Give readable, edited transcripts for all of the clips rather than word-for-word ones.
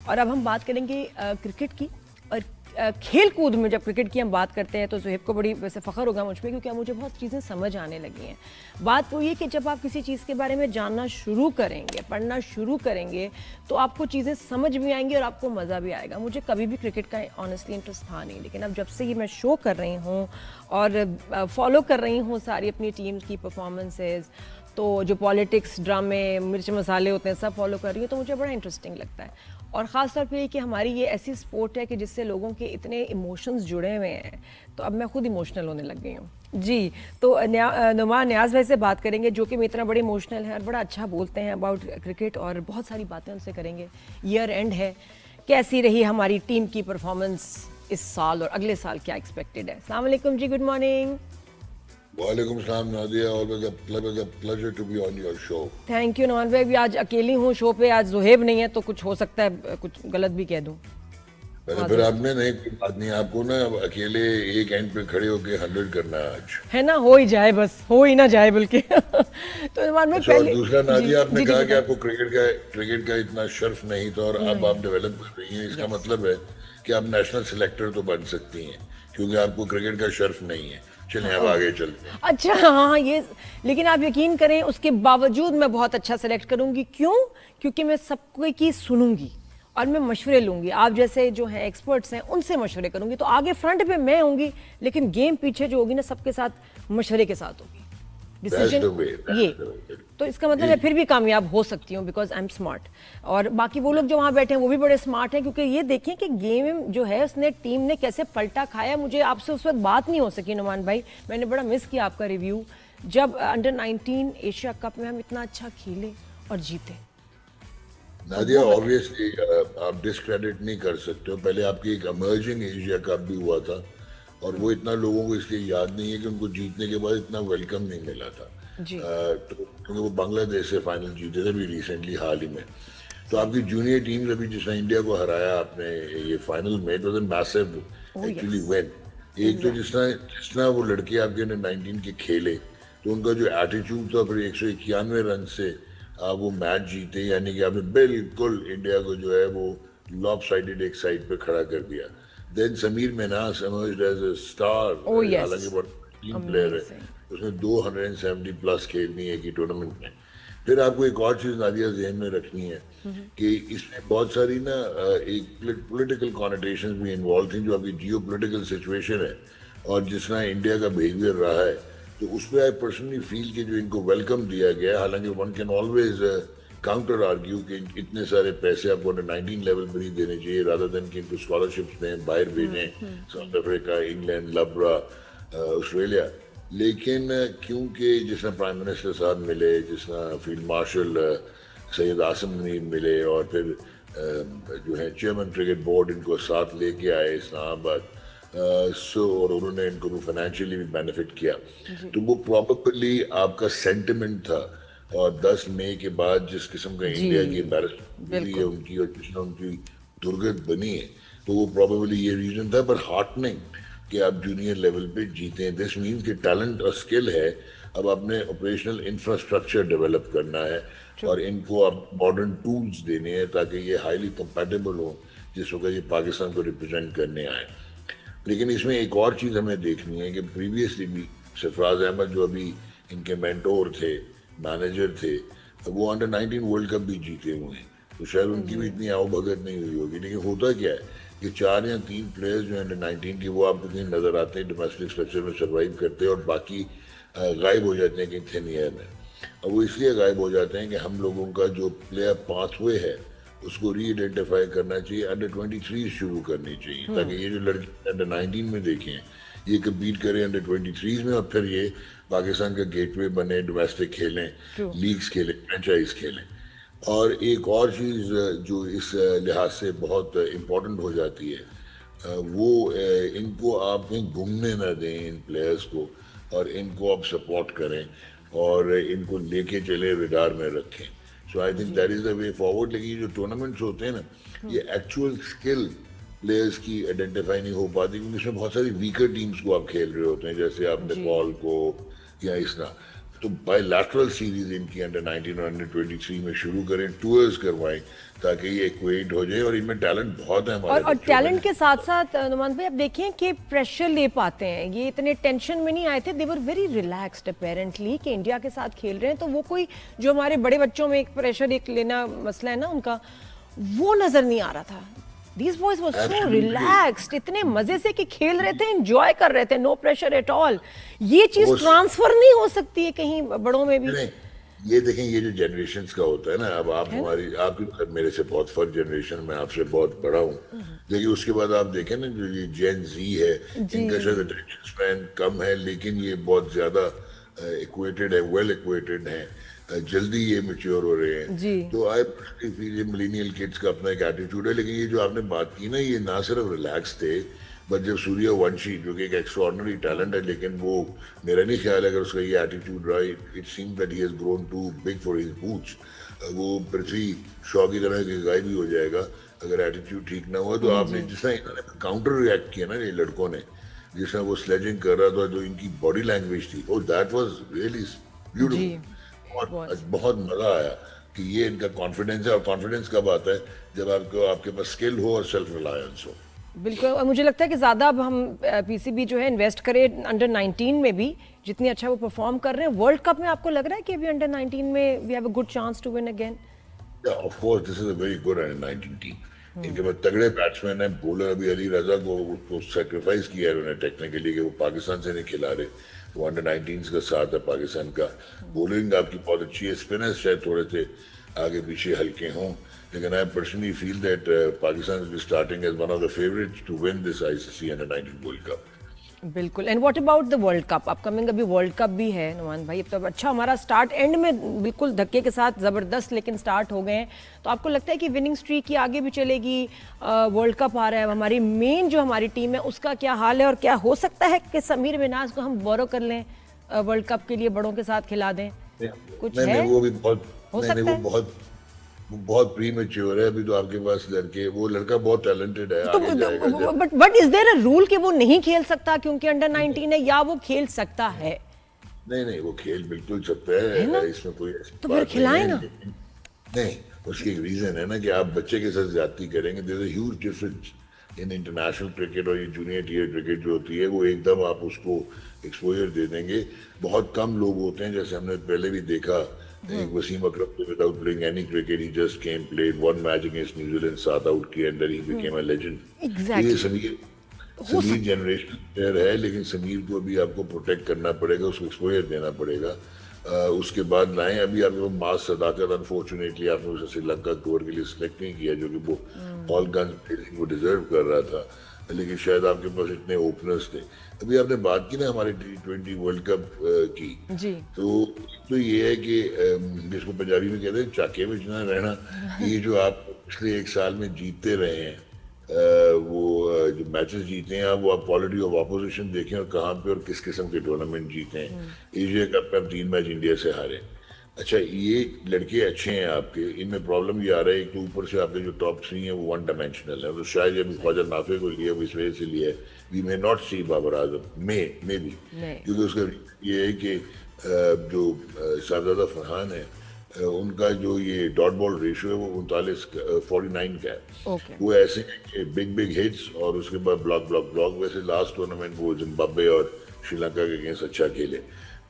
और अब हम बात करेंगे क्रिकेट की। और खेल कूद में जब क्रिकेट की हम बात करते हैं तो ज़ुहैब को बड़ी वैसे फ़ख्र होगा मुझ पर, क्योंकि अब मुझे बहुत चीज़ें समझ आने लगी हैं। बात वो ये कि जब आप किसी चीज़ के बारे में जानना शुरू करेंगे, पढ़ना शुरू करेंगे, तो आपको चीज़ें समझ भी आएंगी और आपको मज़ा भी आएगा। मुझे कभी भी क्रिकेट का ऑनेस्टली इंटरेस्ट था नहीं, लेकिन अब जब से ये मैं शो कर रही हूँ और फॉलो कर रही हूँ सारी अपनी टीम की परफॉर्मेंसेस, तो जो पॉलिटिक्स, ड्रामे, मिर्च मसाले होते हैं, सब फॉलो कर रही हूँ, तो मुझे बड़ा इंटरेस्टिंग लगता है। और ख़ास तौर पे कि हमारी ये ऐसी स्पोर्ट है कि जिससे लोगों के इतने इमोशंस जुड़े हुए हैं, तो अब मैं खुद इमोशनल होने लग गई हूँ जी। तो नुमान न्याज़ भाई से बात करेंगे, जो कि इतना बड़े इमोशनल हैं और बड़ा अच्छा बोलते हैं अबाउट क्रिकेट, और बहुत सारी बातें उनसे करेंगे। ईयर एंड है, कैसी रही हमारी टीम की परफॉर्मेंस इस साल और अगले साल क्या एक्सपेक्टेड है। अस्सलाम वालेकुम जी, गुड मॉर्निंग। वालेकुम सलाम Nadia, always a pleasure to be on your show. Thank you non भाई। भी आज अकेली हूँ शो पे, आज ज़ुहैब नहीं है, तो कुछ हो सकता है कुछ गलत भी कह दूँ। पहले फिर आपने नहीं, कोई बात नहीं, आपको ना अब अकेले एक एंड पे खड़े होके 100 करना है आज। है ना, हो ही जाए, बस हो ही ना जाए बल्कि तो नुमान में अच्छा, और पहले दूसरा जी नादिया, आपने जी जी कहा कि बताएं। आपको क्रिकेट का इतना शर्फ नहीं था और अब आप डेवलप कर रही हैं, इसका मतलब है कि आप नेशनल सिलेक्टर तो बन सकती हैं, क्योंकि आपको क्रिकेट का शर्फ नहीं है। चलें अब आगे चलते हैं। अच्छा, हाँ ये, लेकिन आप यकीन करें उसके बावजूद मैं बहुत अच्छा सेलेक्ट करूंगी। क्यों? क्योंकि मैं सबको की सुनूंगी और मैं मशवरे लूंगी। आप जैसे जो हैं एक्सपर्ट्स हैं, उनसे मशवरे करूंगी, तो आगे फ्रंट पे मैं होंगी, लेकिन गेम पीछे जो होगी ना, सबके साथ मशवरे के साथ होगी That's डिसीजन the way, ये। that's the way. तो इसका मतलब जी, मैं फिर भी कामयाब हो सकती हूँ, बिकॉज आई एम स्मार्ट। और बाकी वो लोग जो वहाँ बैठे हैं वो भी बड़े स्मार्ट हैं, क्योंकि ये देखें कि गेम जो है उसने टीम ने कैसे पलटा खाया। मुझे आपसे उस वक्त बात नहीं हो सकी नुमान भाई, मैंने बड़ा मिस किया आपका रिव्यू, जब अंडर 19 एशिया कप में हम इतना अच्छा खेले और जीते। तो नादिया, वो बताएं। ऑब्वियसली आप डिस्क्रेडिट नहीं कर सकते हो। पहले आपकी एक अमर्जिंग एशिया कप भी हुआ था और वो इतना लोगों को इसलिए याद नहीं है कि उनको जीतने के बाद इतना वेलकम नहीं मिला था। जी तो क्योंकि वो बांग्लादेश से फाइनल जीते थे अभी रिसेंटली, हाल ही में। तो आपकी जूनियर टीम्स अभी जिसने इंडिया को हराया आपने ये फाइनल में, it was a massive oh actually yes, win. एक तो जिस तरह जिस तरह वो लड़के आपके अंडर 19 के खेले, तो उनका जो एटीट्यूड था, फिर 191 रन से आप वो मैच जीते, यानी कि आपने बिल्कुल इंडिया को जो है वो लॉपसाइडेड एक साइड पे खड़ा कर दिया। Then Sameer Minhas emerged as a star, oh yes, हालांकि बहुत टीम प्लेयर है, अमेजिंग। उसने 270 प्लस खेलनी है कि टूर्नामेंट में। फिर आपको एक और चीज नादिया जहन में रखनी है कि इसमें बहुत सारी ना एक पॉलिटिकल कॉनोटेशन भी इन्वॉल्व थी, जो आपकी जियो पोलिटिकल सिचुएशन है और जिस तरह इंडिया का बिहेवियर रहा है, तो उस पर आई पर्सनली फील कि जो इनको वेलकम दिया गया है, हालांकि one can always counter argue कि इतने सारे पैसे आपको अंडर 19 लेवल पर ही देने चाहिए, रादर देन कि इनको स्कॉलरशिप्स में बाहर भेजें, साउथ अफ्रीका, इंग्लैंड, लब्रा, ऑस्ट्रेलिया। लेकिन क्योंकि जिस तरह प्राइम मिनिस्टर साहब मिले, जिस तरह फील्ड मार्शल सैयद आसिम मुनीर मिले, और फिर जो है चेयरमैन क्रिकेट बोर्ड इनको साथ लेके आए इस्लामाबाद, और उन्होंने इनको फाइनेंशियली भी बेनिफिट किया, जी तो वो प्रॉपरली आपका सेंटिमेंट था। और 10 मई के बाद जिस किस्म का जी इंडिया की एम्बेरसमेंट हुई है बिल्कुल। उनकी और जिस तरह उनकी दुर्गत बनी है, तो वो प्रॉबेबली ये रीजन था। पर हार्टनिंग कि आप जूनियर लेवल पे जीते हैं, दिस मीन्स कि टैलेंट और स्किल है। अब आपने ऑपरेशनल इंफ्रास्ट्रक्चर डेवलप करना है ट्रू। और इनको आप मॉडर्न टूल्स देने हैं ताकि ये हाईली कंपैटिबल हो जिस वक्त ये पाकिस्तान को रिप्रेजेंट करने आए। लेकिन इसमें एक और चीज़ हमें देखनी है कि प्रीवियसली भी सरफराज अहमद जो अभी इनके मेंटोर थे, मैनेजर थे, वो अंडर 19 वर्ल्ड कप भी जीते हुए हैं, तो शायद उनकी भी जी इतनी आवभगत नहीं हुई होगी। लेकिन होता क्या है कि 4 या 3 प्लेयर्स जो अंडर 19 के, वो आपको कहीं नजर आते हैं डोमेस्टिक स्ट्रक्चर में सर्वाइव करते हैं और बाकी गायब हो जाते हैं कहीं थिन एयर में। और वो इसलिए गायब हो जाते हैं कि हम लोगों का जो प्लेयर पाथवे है उसको री आइडेंटिफाई करना चाहिए, अंडर 23 शुरू करनी चाहिए, ताकि ये जो लड़के अंडर 19 में देखें ये कम्पीट करें अंडर 23 में, और फिर ये पाकिस्तान का गेटवे बने, डोमेस्टिक खेलें, ट्रू। लीग्स खेलें, फ्रेंचाइज खेलें। और एक और चीज़ जो इस लिहाज से बहुत इम्पोर्टेंट हो जाती है, वो इनको आप कहीं घूमने ना दें इन प्लेयर्स को, और इनको आप सपोर्ट करें और इनको लेके चले, रडार में रखें। सो आई थिंक जी that is the way forward. लेकिन ये जो टूर्नामेंट्स होते हैं ना, ये एक्चुअल स्किल प्लेयर्स की आइडेंटिफाई नहीं हो पाती, क्योंकि इसमें बहुत सारी वीकर टीम्स को आप खेल रहे होते हैं, जैसे आप जी नेपाल को या इस तरह। तो बायलैटरल सीरीज इनकी अंडर 19 और अंडर 23 में शुरू करें, टूर्स करवाएं ताकि ये एक्वेट हो जाए। और इनमें टैलेंट बहुत है हमारे और बच्चों टैलेंट में। के साथ साथ नुमान भाई आप देखें कि प्रेशर ले पाते हैं, ये इतने टेंशन में नहीं आए थे, दे वर वेरी रिलैक्स्ड अपेरेंटली कि इंडिया के साथ खेल रहे हैं। तो वो कोई जो हमारे बड़े बच्चों में एक प्रेशर एक लेना मसला है ना उनका, वो नजर नहीं आ रहा था। These boys were so Absolutely. relaxed, इतने मजे से कि खेल रहे थे, एंजॉय कर रहे थे, नो प्रेशर एट ऑल। ये चीज उस- ट्रांसफर नहीं हो सकती है कहीं बड़ों में भी? नहीं, ये देखें, ये जो जनरेशंस का होता है ना, अब आप हमारी आप भी मेरे से बहुत फर्स्ट जनरेशन में आपसे बहुत बड़ा हूँ, देखिए उसके बाद आप देखें ना जो ये जेन जी है, इनका शायद अटेंशन स्पैन कम है, लेकिन ये बहुत ज्यादा इक्वेटेड है, वेल इक्वेटेड है, जल्दी ये मेच्योर हो रहे हैं। जी। तो आई फील ये मिलेनियल किड्स का अपना एक एटीट्यूड है। लेकिन ये जो आपने बात की ना, ये ना सिर्फ रिलैक्स थे, बट जब सूर्यवंशी जो कि एक एक्स्ट्राऑर्डिनरी टैलेंट है, लेकिन वो मेरा नहीं ख्याल है अगर उसका ये एटीट्यूड रहा, it seems that he has grown too big for his boots. वो पृथ्वी शॉ की तरह के गाय भी हो जाएगा अगर एटीट्यूड ठीक ना हुआ। तो आपने जिस तरह इन्होंने काउंटर रिएक्ट किया ना ये लड़कों ने, जिस तरह वो स्लेजिंग कर रहा था, जो इनकी बॉडी लैंग्वेज थी, ओ दैट वाज रियली ब्यूटीफुल। बहुत बहुत मजा आया कि ये इनका कॉन्फिडेंस है। और कॉन्फिडेंस कब आता है? जब आपको आपके पास स्किल हो और सेल्फ रिलायंस हो। बिल्कुल। और मुझे लगता है कि ज़्यादा अब हम पीसीबी जो है इन्वेस्ट करें अंडर 19 में भी, जितनी अच्छा वो परफॉर्म कर रहे हैं। वर्ल्ड कप में आपको लग रहा है कि अभी अंडर 19 में we have a good chance to win again? Of course this is a very good under 19 team. इनके पास तगड़े बैट्समैन है, बॉलर अभी अली रजा को उसको सेक्रीफाइस किया है उन्होंने टेक्निकली कि वो पाकिस्तान से नहीं खिला रहे, वो अंडर 19 का साथ है पाकिस्तान का। बॉलिंग आपकी बहुत अच्छी है, स्पिनर्स शायद थोड़े से आगे पीछे हल्के हों, लेकिन I personally feel that Pakistan is starting as one of the favourites to win this ICC under 19 world cup. बिल्कुल। And what about the world cup? Upcoming अभी वर्ल्ड कप भी है नुमान भाई। अब तो अच्छा हमारा स्टार्ट एंड में बिल्कुल धक्के के साथ ज़बरदस्त लेकिन स्टार्ट हो गए हैं। तो आपको लगता है कि विनिंग स्ट्रीक की आगे भी चलेगी? वर्ल्ड कप आ रहा है, हमारी मेन जो हमारी टीम है उसका क्या हाल है? और क्या हो सकता है कि समीर मिनाज को हम बोरो कर लें वर्ल्ड कप के लिए, बड़ों के साथ खिला दें? कुछ है? नहीं, वो भी बहुत हो नहीं, सकता है? वो बहुत प्री मैच्योर है। अभी तो आपके पास वो लड़का बहुत टैलेंटेड है, आगे जाएगा। But is there a rule कि वो नहीं खेल सकता क्योंकि अंडर 19 है, या वो खेल सकता है? नहीं, वो खेल बिल्कुल सकता है, इसमें कोई तो फिर खिलाए ना। नहीं, उसकी एक रीजन है ना कि आप बच्चे के साथ ज्यादती करेंगे। There is a huge difference in international cricket और ये जूनियर टीयर क्रिकेट जो होती है, वो एकदम आप उसको एक्सपोजर दे देंगे। बहुत कम लोग होते हैं, जैसे हमने पहले भी देखा, एक वसीम अकरम ने without playing any cricket, he just came, played one match against New Zealand, 7 out किए, and then he became a legend. Exactly. ये समीर जनरेशन प्लेयर है, लेकिन समीर को भी आपको प्रोटेक्ट करना पड़ेगा, उसको एक्सपोजर देना पड़ेगा। उसके बाद लाएं। अभी आपको मास सदाकत, अनफॉर्चुनेटली आपने उसे श्रीलंका टूर के लिए सिलेक्ट नहीं किया, जो कि वो ऑल गन्स वो डिजर्व कर रहा था, लेकिन शायद आपके पास इतने ओपनर्स थे। अभी आपने बात की ना हमारे T20 वर्ल्ड कप की, जी। तो ये है कि जिसको पंजाबी में कहते हैं चाके में ना रहना। ये जो आप पिछले एक साल में जीतते रहे हैं, जो मैचेस जीते हैं, वो आप क्वालिटी ऑफ ऑपोजिशन देखें और कहाँ पे और किस किस्म के टूर्नामेंट जीते हैं। एशिया कप में हम 3 मैच इंडिया से हारे। अच्छा, ये लड़के अच्छे हैं आपके, इनमें प्रॉब्लम ये आ रहा है कि ऊपर से आपके जो टॉप 3 हैं वो वन डायमेंशनल है। तो शायद जब ख्वाजा नाफे को लिया वो इस वजह से लिया है, वी मे नॉट सी बाबर आजम मे भी, क्योंकि उसका ये है कि जो साहबजादा फरहान है, उनका जो ये डॉट बॉल रेशियो है वो 49 का है। Okay. वो ऐसे हैं कि बिग हिट्स और उसके बाद ब्लॉक। वैसे लास्ट टूर्नामेंट वो जिम्बाब्वे और श्रीलंका के अगेंस्ट अच्छा खेले।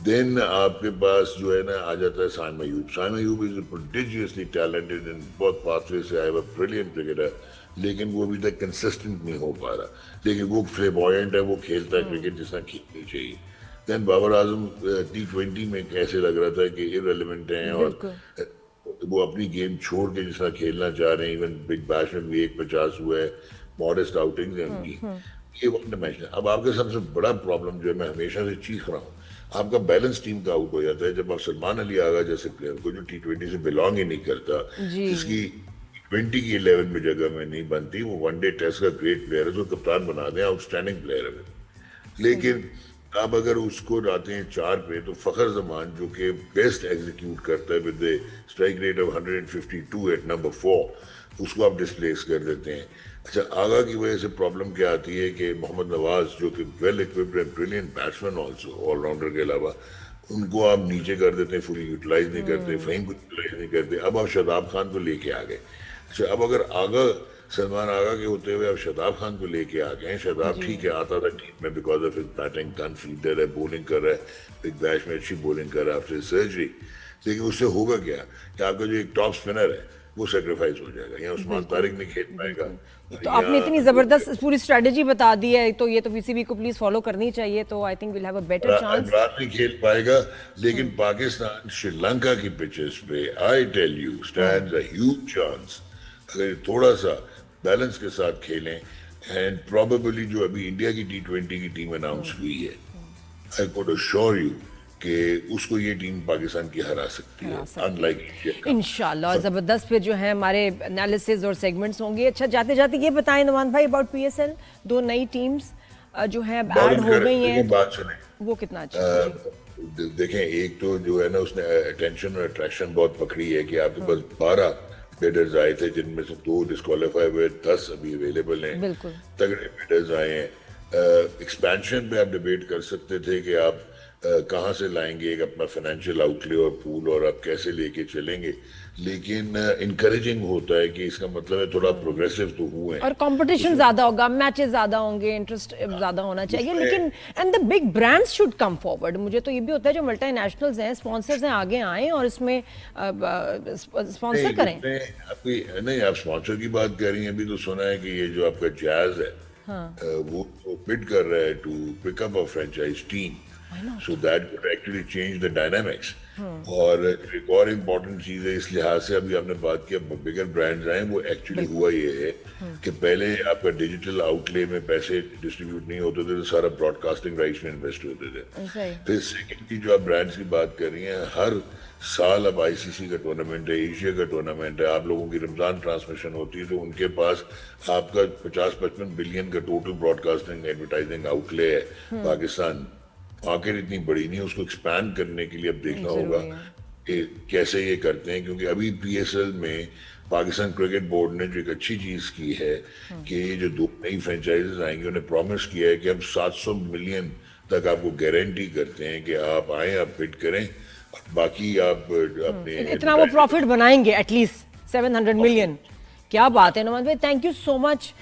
देन आपके पास जो है ना आ जाता है Saim Ayub is prodigiously talented in बहुत पाथवे से आया, ब्रिलियंट क्रिकेटर, लेकिन वो अभी तक कंसिस्टेंट नहीं हो पा रहा। लेकिन वो फ्लेबॉयंट है, वो खेलता है क्रिकेट जिस तरह खेलनी चाहिए। देन बाबर आजम T20 में कैसे लग रहा था कि इररिलेवेंट हैं और वो अपनी गेम छोड़ के जिस तरह खेलना चाह रहे हैं। इवन बिग बैश में भी 150 हुआ है, मॉडेस्ट आउटिंग्स हैं उनकी। ये वन डायमेंशनल। अब आपके सबसे बड़ा प्रॉब्लम जो है, मैं हमेशा से चीख रहा हूँ, आपका बैलेंस टीम का आउट हो जाता है जब आप सलमान अली आगा जैसे प्लेयर को, जो T20 से बिलोंग ही नहीं करता, जिसकी T20 की 11 में जगह में नहीं बनती, वो वनडे टेस्ट का ग्रेट प्लेयर है, तो कप्तान बना दें, आउटस्टैंडिंग प्लेयर है। लेकिन आप अगर उसको लाते हैं 4 पे, तो फखर जमान जो कि बेस्ट एग्जीक्यूट करता है with strike rate of 152 at number 4, उसको आप डिस्प्लेस कर देते हैं। अच्छा, आगा की वजह से प्रॉब्लम क्या आती है कि मोहम्मद नवाज जो कि well equipped and brilliant batsman also, allrounder के अलावा, उनको आप नीचे कर देते हैं, फुली यूटिलाइज नहीं करते, फ़हीम को यूटिलाइज नहीं करते। अब आप शादाब खान को लेके आ गए। अच्छा, अब अगर आगा सलमान आगा के होते हुए आप शादाब खान को लेके आ गए। शादाब ठीक है, आता था टीम में because of his batting, gun fielder है, बॉलिंग कर रहा है, बिग बैश में अच्छी बॉलिंग कर रहा है आफ्टर सर्जरी। लेकिन उससे होगा क्या कि आपका जो एक टॉप स्पिनर है वो सेक्रीफाइस हो जाएगा, या उस्मान तारिक नहीं खेल पाएगा। तो आपने इतनी जबरदस्त पूरी स्ट्रेटजी बता दी है, तो ये तो पीसीबी को प्लीज फॉलो करनी चाहिए। तो I think will have a better chance. Imran नहीं खेल पाएगा, लेकिन पाकिस्तान श्रीलंका की पिचेस पे I tell you stands a huge chance, अगर थोड़ा सा बैलेंस के साथ खेलें। एंड प्रोबेबली जो अभी इंडिया की T20 की टीम अनाउंस हुई है, आई कुड अश्योर यू कि उसको ये टीम पाकिस्तान की हरा सकती है, अनलाइक इंडिया। इंशाल्लाह जबरदस्त फिर जो है हमारे एनालिसिस और सेगमेंट्स होंगे। अच्छा, जाते जाते ये बताएं नुमान भाई अबाउट PSL, 2 नई टीम्स जो है ऐड हो गई हैं, बात सुने, वो कितना अच्छा है? देखें, एक तो जो है ना उसने अटेंशन और अट्रैक्शन बहुत पकड़ी है कि आपके पास 12 बिडर्स आए थे, जिनमें से 2 डिस्क्वालीफाई हुए, 10 अभी अवेलेबल हैं। बिल्कुल तगड़े बिडर्स आए हैं। एक्सपेंशन पे आप डिबेट कर सकते थे कि आप कहाँ से लाएंगे एक अपना फाइनेंशियल आउटले और पूल, और आप कैसे लेके चलेंगे। लेकिन इनकरेजिंग होता है कि इसका मतलब है थोड़ा प्रोग्रेसिव तो हुए हैं। और कंपटीशन ज्यादा होगा, मैचेस ज्यादा होंगे, इंटरेस्ट ज्यादा होना चाहिए। लेकिन and the big brands should come forward. मुझे तो ये भी होता है जो मल्टीनेशनल्स हैं, स्पॉन्सर्स हैं, आगे आएं और इसमें स्पॉन्सर करें। नहीं, आप स्पॉन्सर की बात कर रही हैं। अभी तो सुना है कि ये जो आपका जैज है, वो बिड कर रहा है to pick up a franchise team, so that could actually change the dynamics। और एक और इम्पोर्टेंट चीज है इस लिहाज से, अभी आपने बात किया बिगर ब्रांड्स आए, वो एक्चुअली हुआ ये है कि पहले आपका डिजिटल आउटले में पैसे डिस्ट्रीब्यूट नहीं होते थे, तो सारा ब्रॉडकास्टिंग राइट्स में इन्वेस्ट होते थे। फिर सेकंड की जो आप ब्रांड्स की बात कर रही हैं, हर साल अब ICC का टूर्नामेंट है, एशिया का टूर्नामेंट है, आप लोगों की रमजान ट्रांसमिशन होती है, तो उनके पास आपका 50-55 बिलियन का टोटल ब्रॉडकास्टिंग एडवर्टाइजिंग आउटले है। पाकिस्तान मार्केट इतनी बड़ी नहीं है, उसको एक्सपैंड करने के लिए अब देखना होगा कि कैसे ये करते हैं। क्योंकि अभी PSL में पाकिस्तान क्रिकेट बोर्ड ने जो एक अच्छी चीज की है कि ये जो 2 नई फ्रेंचाइजेस आएंगे, उन्हें प्रॉमिस किया है कि हम 700 मिलियन तक आपको गारंटी करते हैं कि आप आए, आप बिड करें, बाकी आप अपने इतना वो प्रॉफिट बनाएंगे, एटलीस्ट 700 मिलियन। क्या बात है नुमान भाई, थैंक यू सो मच।